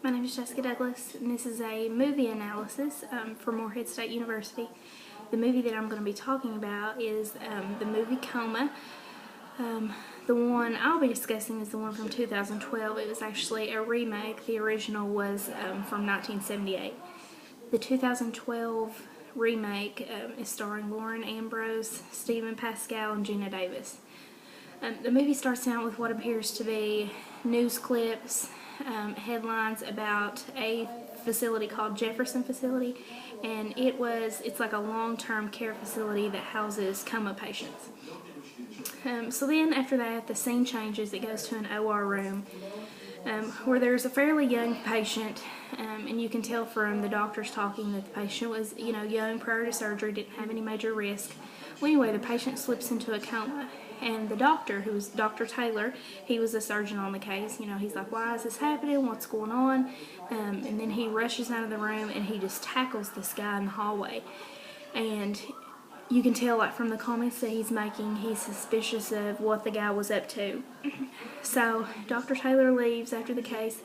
My name is Jessica Douglas, and this is a movie analysis for Morehead State University. The movie that I'm going to be talking about is the movie Coma. The one I'll be discussing is the one from 2012. It was actually a remake. The original was from 1978. The 2012 remake is starring Lauren Ambrose, Stephen Pascal, and Gina Davis. The movie starts out with what appears to be news clips, headlines about a facility called Jefferson Facility, and it's like a long-term care facility that houses coma patients. So then after that, the scene changes. It goes to an OR room where there's a fairly young patient, and you can tell from the doctors talking that the patient was, young, prior to surgery, didn't have any major risk. Well, anyway, the patient slips into a coma, and the doctor, who was Dr. Taylor, he was a surgeon on the case. He's like, why is this happening? What's going on? And then he rushes out of the room, and he just tackles this guy in the hallway. And you can tell, like, from the comments that he's making, he's suspicious of what the guy was up to. So Dr. Taylor leaves after the case.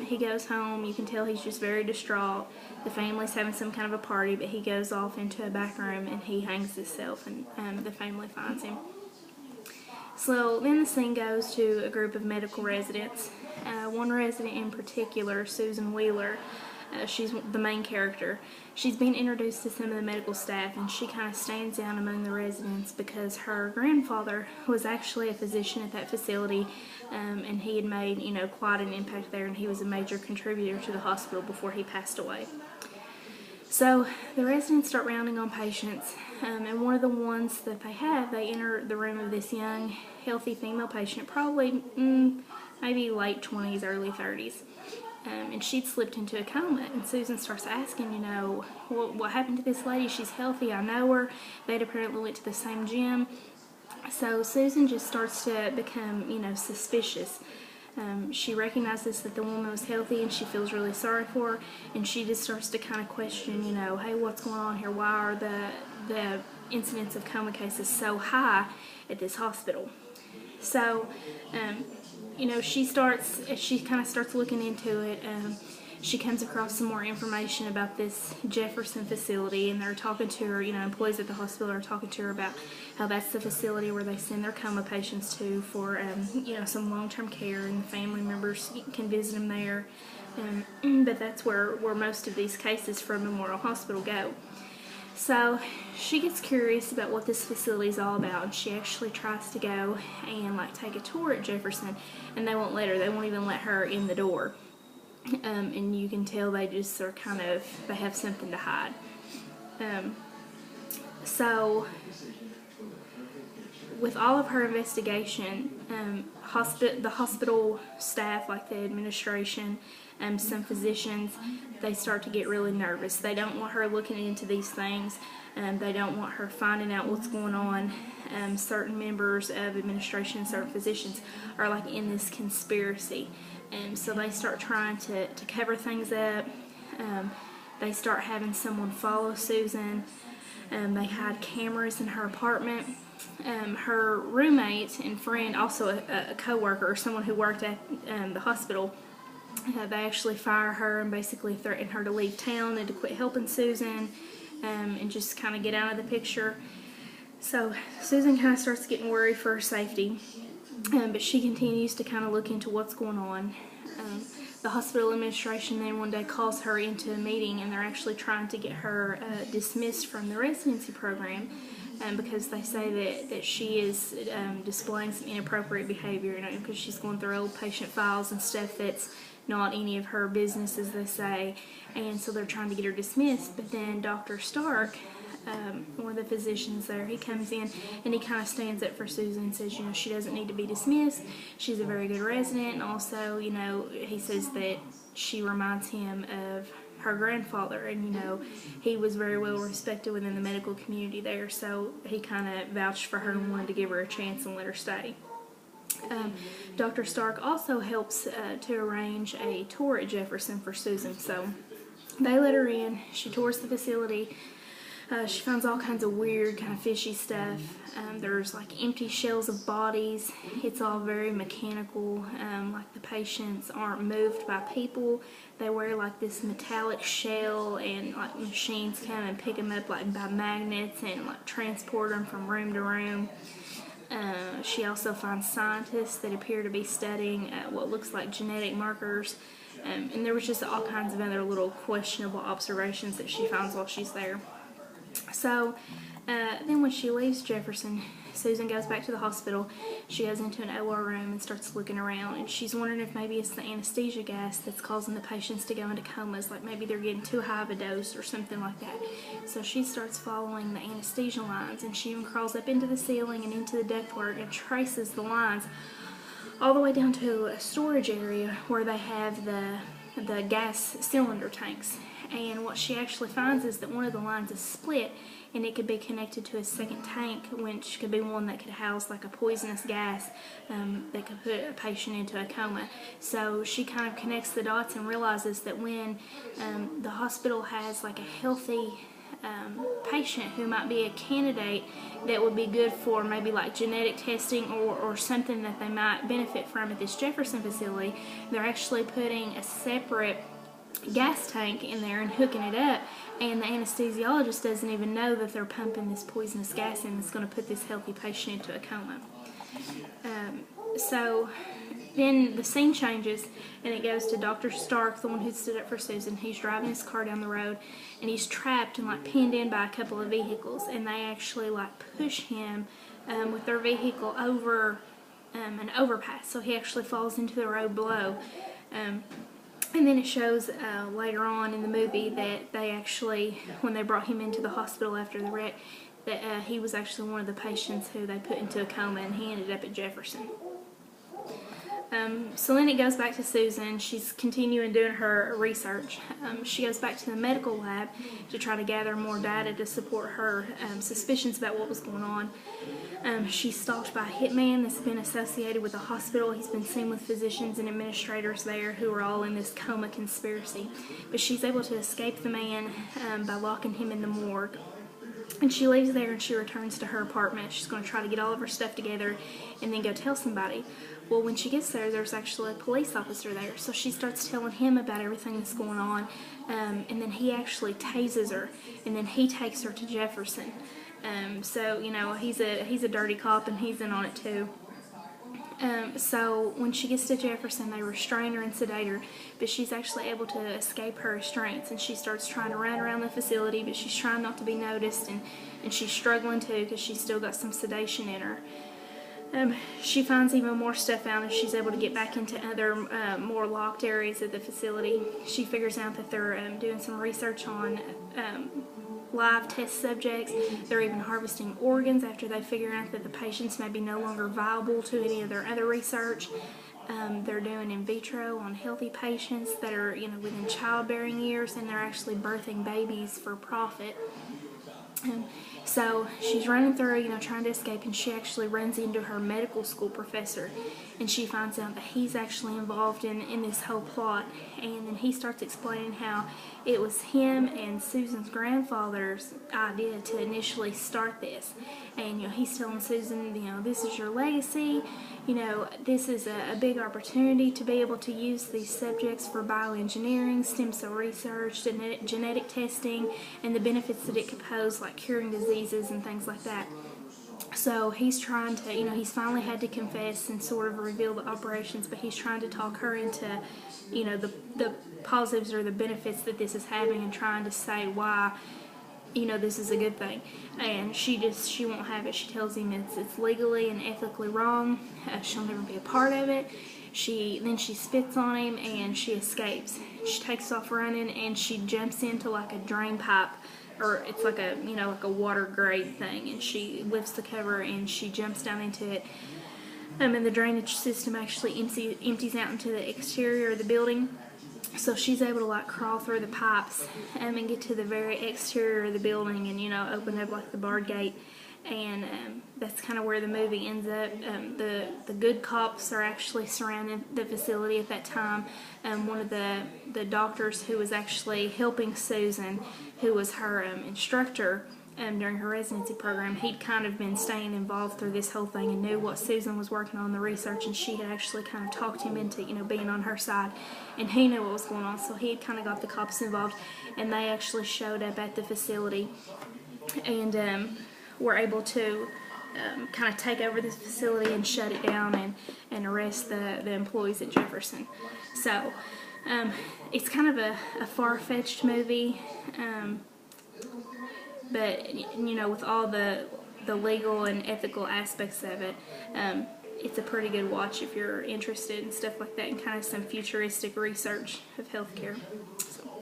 He goes home. You can tell he's just very distraught. The family's having some kind of a party, but he goes off into a back room and he hangs himself, and the family finds him. So then the scene goes to a group of medical residents. One resident in particular, Susan Wheeler, she's the main character. She's been introduced to some of the medical staff, and she kind of stands out among the residents because her grandfather was actually a physician at that facility, and he had made, quite an impact there, and he was a major contributor to the hospital before he passed away. So the residents start rounding on patients, and one of the ones that they enter the room of this young, healthy female patient, probably maybe late 20s, early 30s. And she'd slipped into a coma, and Susan starts asking, what happened to this lady? She's healthy, I know her. They'd apparently went to the same gym. So Susan just starts to become, suspicious. She recognizes that the woman was healthy, and she feels really sorry for her, and she just starts to kind of question, hey, what's going on here? Why are the incidence of coma cases so high at this hospital? So, she kind of starts looking into it. She comes across some more information about this Jefferson facility, and they're talking to her, employees at the hospital are talking to her about how that's the facility where they send their coma patients to for, some long-term care, and family members can visit them there. But that's where most of these cases from Memorial Hospital go. So she gets curious about what this facility is all about, and she actually tries to go and take a tour at Jefferson, and they won't let her. They won't even let her in the door. And you can tell they just are they have something to hide. So with all of her investigation, the hospital staff, like the administration, some physicians, they start to get really nervous. They don't want her looking into these things. They don't want her finding out what's going on. Certain members of administration, certain physicians are in this conspiracy. So they start trying to cover things up. They start having someone follow Susan. They hide cameras in her apartment. Her roommate and friend, also a co-worker or someone who worked at the hospital, they actually fire her and basically threaten her to leave town and to quit helping Susan, and just kind of get out of the picture. So Susan kind of starts getting worried for her safety, but she continues to kind of look into what's going on. The hospital administration then one day calls her into a meeting, and they're actually trying to get her dismissed from the residency program, because they say that she is displaying some inappropriate behavior, because she's going through old patient files and stuff that's not any of her business, as they say, and so they're trying to get her dismissed. But then Dr. Stark, one of the physicians there, he comes in and he kind of stands up for Susan and says, she doesn't need to be dismissed. She's a very good resident, and also, he says that she reminds him of her grandfather, and he was very well respected within the medical community there, so he kind of vouched for her and wanted to give her a chance and let her stay. Dr. Stark also helps to arrange a tour at Jefferson for Susan, so they let her in. She tours the facility. She finds all kinds of weird, kind of fishy stuff. There's like empty shells of bodies. It's all very mechanical. Like the patients aren't moved by people. They wear like this metallic shell, and like machines come and pick them up like by magnets and like transport them from room to room. She also finds scientists that appear to be studying what looks like genetic markers. And there was just all kinds of other little questionable observations that she finds while she's there. So then when she leaves Jefferson, Susan goes back to the hospital. She goes into an OR room and starts looking around, and she's wondering if maybe it's the anesthesia gas that's causing the patients to go into comas, like maybe they're getting too high of a dose or something like that. So she starts following the anesthesia lines, and she even crawls up into the ceiling and into the ductwork and traces the lines all the way down to a storage area where they have the gas cylinder tanks. And what she actually finds is that one of the lines is split, and it could be connected to a second tank, which could be one that could house like a poisonous gas that could put a patient into a coma. So she kind of connects the dots and realizes that when the hospital has like a healthy patient who might be a candidate that would be good for maybe like genetic testing or something that they might benefit from at this Jefferson facility, they're actually putting a separate gas tank in there and hooking it up, and the anesthesiologist doesn't even know that they're pumping this poisonous gas in that's going to put this healthy patient into a coma. So then the scene changes, and it goes to Dr. Stark, the one who stood up for Susan. He's driving his car down the road, and he's trapped and like pinned in by a couple of vehicles, and they actually like push him with their vehicle over an overpass, so he actually falls into the road below. And then it shows later on in the movie that they actually, when they brought him into the hospital after the wreck, that he was actually one of the patients who they put into a coma, and he ended up at Jefferson. So then it goes back to Susan. She's continuing doing her research. She goes back to the medical lab to try to gather more data to support her suspicions about what was going on. She's stalked by a hitman that's been associated with the hospital. He's been seen with physicians and administrators there who are all in this coma conspiracy. But she's able to escape the man by locking him in the morgue. And she leaves there and she returns to her apartment. She's going to try to get all of her stuff together and then go tell somebody. Well, when she gets there, there's actually a police officer there. So she starts telling him about everything that's going on. And then he actually tases her. And then he takes her to Jefferson. So, you know, he's a dirty cop, and he's in on it too. So when she gets to Jefferson, they restrain her and sedate her, but she's actually able to escape her restraints, and she starts trying to run around the facility, but she's trying not to be noticed, and she's struggling too because she's still got some sedation in her. She finds even more stuff out, and she's able to get back into other more locked areas of the facility. She figures out that they're doing some research on live test subjects. They're even harvesting organs after they figure out that the patients may be no longer viable to any of their other research. They're doing in vitro on healthy patients that are, you know, within childbearing years, and they're actually birthing babies for profit. So she's running through, you know, trying to escape, and she actually runs into her medical school professor, and she finds out that he's actually involved in this whole plot. And then he starts explaining how it was him and Susan's grandfather's idea to initially start this. And, you know, he's telling Susan, you know, this is your legacy, you know, this is a big opportunity to be able to use these subjects for bioengineering, stem cell research, genetic testing, and the benefits that it could pose, like curing diseases and things like that. So he's trying to, you know, he's finally had to confess and sort of reveal the operations, but he's trying to talk her into, you know, the positives or the benefits that this is having, and trying to say why, you know, this is a good thing. And she won't have it. She tells him it's legally and ethically wrong. She'll never be a part of it. Then she spits on him and she escapes. She takes off running, and she jumps into like a drain pipe, or it's like a, you know, like a water grate thing, and she lifts the cover and she jumps down into it. And the drainage system actually empties out into the exterior of the building. So she's able to like crawl through the pipes and get to the very exterior of the building, and, you know, open up like the barred gate. And that's kind of where the movie ends up. The good cops are actually surrounding the facility at that time. One of the doctors who was actually helping Susan, who was her instructor, during her residency program, he'd kind of been staying involved through this whole thing and knew what Susan was working on, the research, and she had actually kind of talked him into, being on her side, and he knew what was going on, so he had kind of got the cops involved, and they actually showed up at the facility and were able to kind of take over this facility and shut it down and arrest the employees at Jefferson. So it's kind of a far-fetched movie, but with all the legal and ethical aspects of it, it's a pretty good watch if you're interested in stuff like that and kind of some futuristic research of healthcare. So.